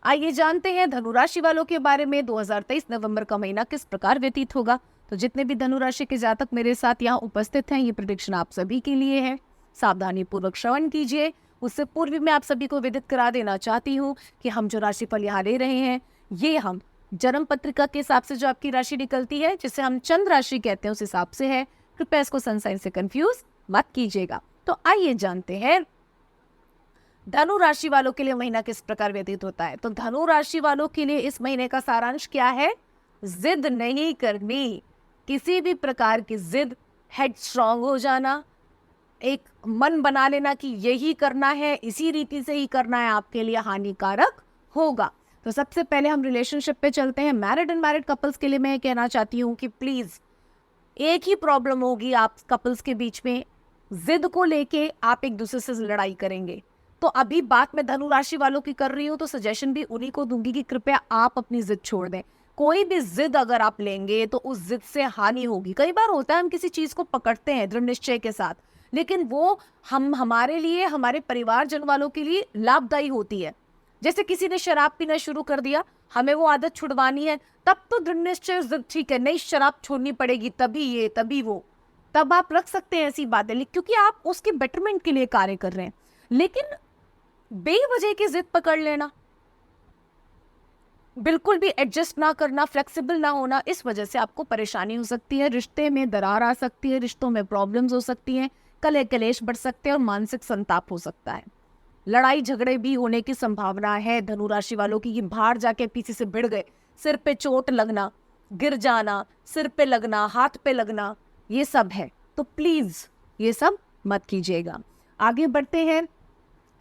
आइए जानते हैं धनु राशि वालों के बारे में 2023 नवंबर का महीना किस प्रकार व्यतीत होगा। तो जितने भी धनु राशि के जातक मेरे साथ यहाँ उपस्थित हैं, ये प्रेडिक्शन आप सभी के लिए है। सावधानी पूर्वक श्रवण कीजिए। उससे पूर्व मैं आप सभी को विदित करा देना चाहती हूँ कि हम जो राशिफल यहाँ ले रहे हैं, ये हम जन्म पत्रिका के हिसाब से जो आपकी राशि निकलती है, जिसे हम चंद्र राशि कहते हैं, उस हिसाब से है। कृपया इसको सन साइन से कंफ्यूज मत कीजिएगा। तो आइए जानते हैं धनु राशि वालों के लिए महीना किस प्रकार व्यतीत होता है। तो धनु राशि वालों के लिए इस महीने का सारांश क्या है? जिद नहीं करनी, किसी भी प्रकार की जिद, हेड स्ट्रांग हो जाना, एक मन बना लेना कि यही करना है, इसी रीति से ही करना है, आपके लिए हानिकारक होगा। तो सबसे पहले हम रिलेशनशिप पे चलते हैं। मैरिड एंड मैरिड कपल्स के लिए मैं कहना चाहती हूँ कि प्लीज, एक ही प्रॉब्लम होगी आप कपल्स के बीच में, जिद को लेके आप एक दूसरे से लड़ाई करेंगे। तो अभी बात मैं धनु राशि वालों की कर रही हूँ, तो सजेशन भी उन्हीं को दूंगी कि कृपया आप अपनी जिद छोड़ दें। कोई भी जिद अगर आप लेंगे तो उस जिद से हानि होगी। कई बार होता है हम किसी चीज को पकड़ते हैं दृढ़ निश्चय के साथ, लेकिन वो हमारे लिए, हमारे परिवारजन वालों के लिए लाभदायी होती है। जैसे किसी ने शराब पीना शुरू कर दिया, हमें वो आदत छुड़वानी है, तब तो दृढ़ निश्चय जिद ठीक है, नहीं शराब छोड़नी पड़ेगी, तभी ये तभी वो, तब आप रख सकते हैं ऐसी बातें, क्योंकि आप उसके बेटरमेंट के लिए कार्य कर रहे हैं। लेकिन बेवजह की जिद पकड़ लेना, बिल्कुल भी एडजस्ट ना करना, फ्लेक्सिबल ना होना, इस वजह से आपको परेशानी हो सकती है, रिश्ते में दरार आ सकती है, रिश्तों में प्रॉब्लम्स हो सकती हैं, कलह कलेश बढ़ सकते हैं और मानसिक संताप हो सकता है। लड़ाई झगड़े भी होने की संभावना है धनु राशि वालों की, कि बाहर जाके पीछे से भिड़ गए, सिर पे चोट लगना, गिर जाना, सिर पे लगना, हाथ पे लगना, ये सब है। तो प्लीज ये सब मत कीजिएगा। आगे बढ़ते हैं,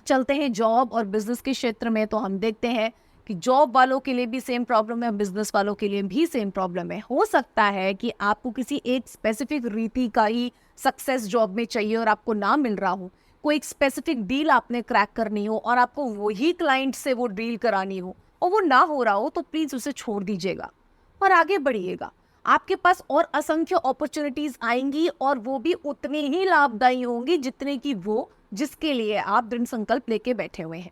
चलते हैं जॉब और बिजनेस के क्षेत्र में। तो हम देखते हैं कि जॉब वालों के लिए भी सेम प्रॉब्लम है, बिजनेस वालों के लिए भी सेम प्रॉब्लम है। हो सकता है कि आपको किसी एक स्पेसिफिक रीति का ही सक्सेस जॉब में चाहिए और आपको ना मिल रहा हो, कोई एक स्पेसिफिक डील आपने क्रैक करनी हो और आपको वही क्लाइंट से वो डील करानी हो और वो ना हो रहा हो, तो प्लीज उसे छोड़ दीजिएगा और आगे बढ़िएगा। आपके पास और असंख्य अपॉर्चुनिटीज आएंगी और वो भी उतनी ही लाभदायी होंगी जितने की वो जिसके लिए आप दृढ़ संकल्प लेके बैठे हुए हैं।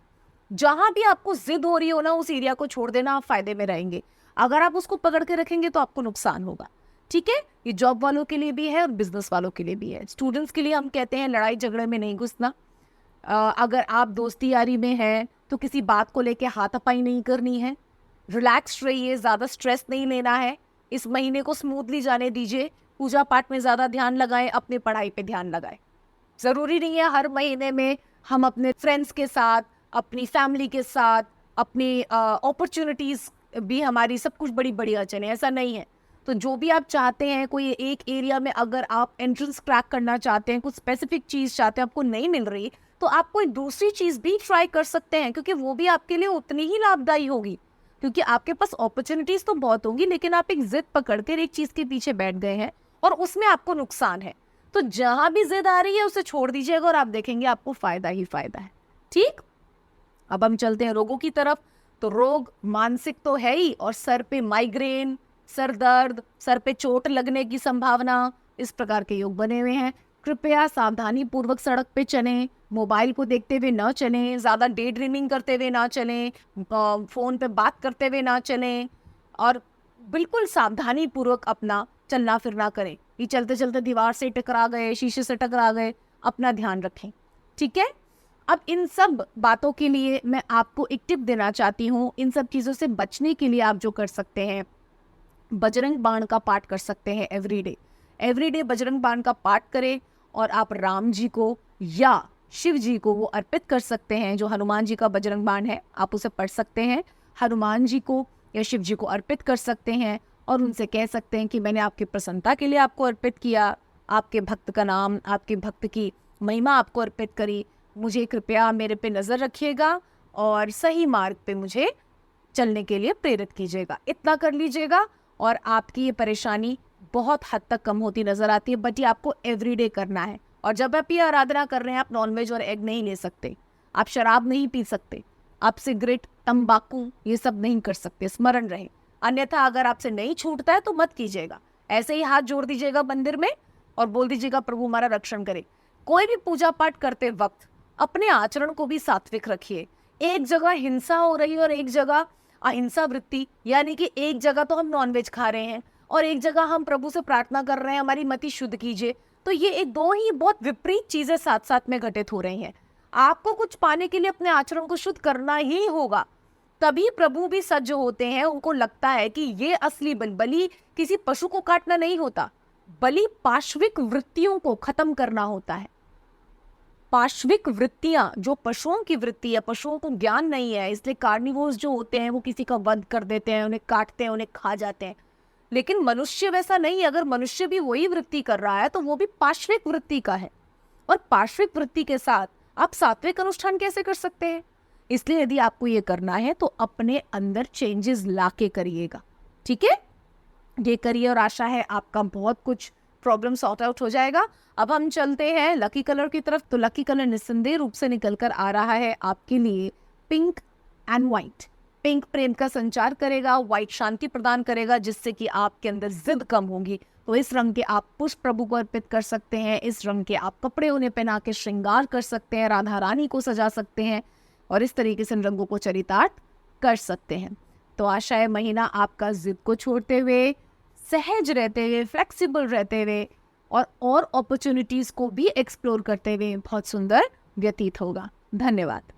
जहां भी आपको जिद हो रही हो ना, उस एरिया को छोड़ देना, आप फायदे में रहेंगे। अगर आप उसको पकड़ के रखेंगे तो आपको नुकसान होगा। ठीक है, ये जॉब वालों के लिए भी है और बिजनेस वालों के लिए भी है। स्टूडेंट्स के लिए हम कहते हैं लड़ाई झगड़े में नहीं घुसना। अगर आप दोस्ती यारी में हैं तो किसी बात को लेके हाथापाई नहीं करनी है, रिलैक्स रहिए, ज़्यादा स्ट्रेस नहीं लेना है। इस महीने को स्मूथली जाने दीजिए, पूजा पाठ में ज़्यादा ध्यान लगाएं, अपनी पढ़ाई पे ध्यान लगाएं। ज़रूरी नहीं है हर महीने में हम अपने फ्रेंड्स के साथ, अपनी फैमिली के साथ, अपनी अपॉर्चुनिटीज़ भी हमारी सब कुछ बड़ी बढ़िया चले, ऐसा नहीं है। तो जो भी आप चाहते हैं, कोई एक एरिया में अगर आप एंट्रेंस क्रैक करना चाहते हैं, कुछ स्पेसिफिक चीज़ चाहते हैं, आपको नहीं मिल रही, तो आप कोई दूसरी चीज़ भी ट्राई कर सकते हैं, क्योंकि वो भी आपके लिए उतनी ही लाभदायी होगी। क्योंकि आपके पास अपॉर्चुनिटीज़ तो बहुत होंगी, लेकिन आप एक जिद पकड़कर एक चीज़ के पीछे बैठ गए हैं और उसमें आपको नुकसान है। तो जहां भी जिद आ रही है उसे छोड़ दीजिएगा और आप देखेंगे आपको फायदा ही फायदा है। ठीक, अब हम चलते हैं रोगों की तरफ। तो रोग मानसिक तो है ही, और सर पे माइग्रेन, सर दर्द, सर पे चोट लगने की संभावना, इस प्रकार के योग बने हुए हैं। कृपया सावधानी पूर्वक सड़क पे चलें, मोबाइल को देखते हुए ना चलें, ज़्यादा डे ड्रीमिंग करते हुए ना चलें, फ़ोन पे बात करते हुए ना चलें, और बिल्कुल सावधानी पूर्वक अपना चलना फिरना करें। ये चलते चलते दीवार से टकरा गए, शीशे से टकरा गए, अपना ध्यान रखें। ठीक है, अब इन सब बातों के लिए मैं आपको एक टिप देना चाहती हूँ। इन सब चीज़ों से बचने के लिए आप जो कर सकते हैं, बजरंग बाण का पाठ कर सकते हैं एवरीडे बजरंग बाण का पाठ करें और आप राम जी को या शिव जी को वो अर्पित कर सकते हैं। जो हनुमान जी का बजरंग बाण है, आप उसे पढ़ सकते हैं, हनुमान जी को या शिव जी को अर्पित कर सकते हैं और उनसे कह सकते हैं कि मैंने आपकी प्रसन्नता के लिए आपको अर्पित किया, आपके भक्त का नाम, आपके भक्त की महिमा आपको अर्पित करी, मुझे कृपया मेरे पे नज़र रखिएगा और सही मार्ग पे मुझे चलने के लिए प्रेरित कीजिएगा। इतना कर लीजिएगा और आपकी ये परेशानी बहुत हद तक कम होती नजर आती है। बट ये आपको एवरीडे करना है। और जब आप ये आराधना कर रहे हैं, आप नॉनवेज और एग नहीं ले सकते, आप शराब नहीं पी सकते, आप सिगरेट, तंबाकू ये सब नहीं कर सकते, स्मरण रहे। अन्यथा अगर आपसे नहीं छूटता है तो मत कीजिएगा। ऐसे ही हाथ जोड़ दीजिएगा मंदिर में और बोल दीजिएगा प्रभु हमारा रक्षण करे। कोई भी पूजा पाठ करते वक्त अपने आचरण को भी सात्विक रखिए। एक जगह हिंसा हो रही है और एक जगह अहिंसा वृत्ति, यानी कि एक जगह तो हम नॉनवेज खा रहे हैं और एक जगह हम प्रभु से प्रार्थना कर रहे हैं हमारी मति शुद्ध कीजिए। तो ये एक दो ही बहुत विपरीत चीजें साथ साथ में घटित हो रही हैं। आपको कुछ पाने के लिए अपने आचरण को शुद्ध करना ही होगा, तभी प्रभु भी सज्ज होते हैं। उनको लगता है कि ये असली बलि किसी पशु को काटना नहीं होता, बलि पाश्विक वृत्तियों को खत्म करना होता है। पाश्विक वृत्तियां जो पशुओं की वृत्ति है, पशुओं को ज्ञान नहीं है, इसलिए कार्निवोर्स जो होते हैं वो किसी का वध कर देते हैं, उन्हें काटते हैं, उन्हें खा जाते हैं। लेकिन मनुष्य वैसा नहीं है। अगर मनुष्य भी वही वृत्ति कर रहा है तो वो भी पाश्विक वृत्ति का है। और पाश्विक वृत्ति के साथ आप सात्विक अनुष्ठान कैसे कर सकते हैं? इसलिए यदि आपको ये करना है तो अपने अंदर चेंजेस लाके करिएगा, ठीक है? ये करिए और आशा है आपका बहुत कुछ प्रॉब्लम सॉर्ट आउट हो जाएगा। अब हम चलते हैं लकी कलर की तरफ। तो लकी कलर निस्संदेह रूप से निकल कर आ रहा है आपके लिए पिंक एंड व्हाइट। पिंक प्रेम का संचार करेगा, व्हाइट शांति प्रदान करेगा, जिससे कि आपके अंदर जिद कम होगी। तो इस रंग के आप पुष्प प्रभु को अर्पित कर सकते हैं, इस रंग के आप कपड़े उन्हें पहना के श्रृंगार कर सकते हैं, राधा रानी को सजा सकते हैं और इस तरीके से इन रंगों को चरितार्थ कर सकते हैं। तो आशा है महीना आपका जिद को छोड़ते हुए, सहज रहते हुए, फ्लेक्सिबल रहते हुए और अपॉर्चुनिटीज को भी एक्सप्लोर करते हुए बहुत सुंदर व्यतीत होगा। धन्यवाद।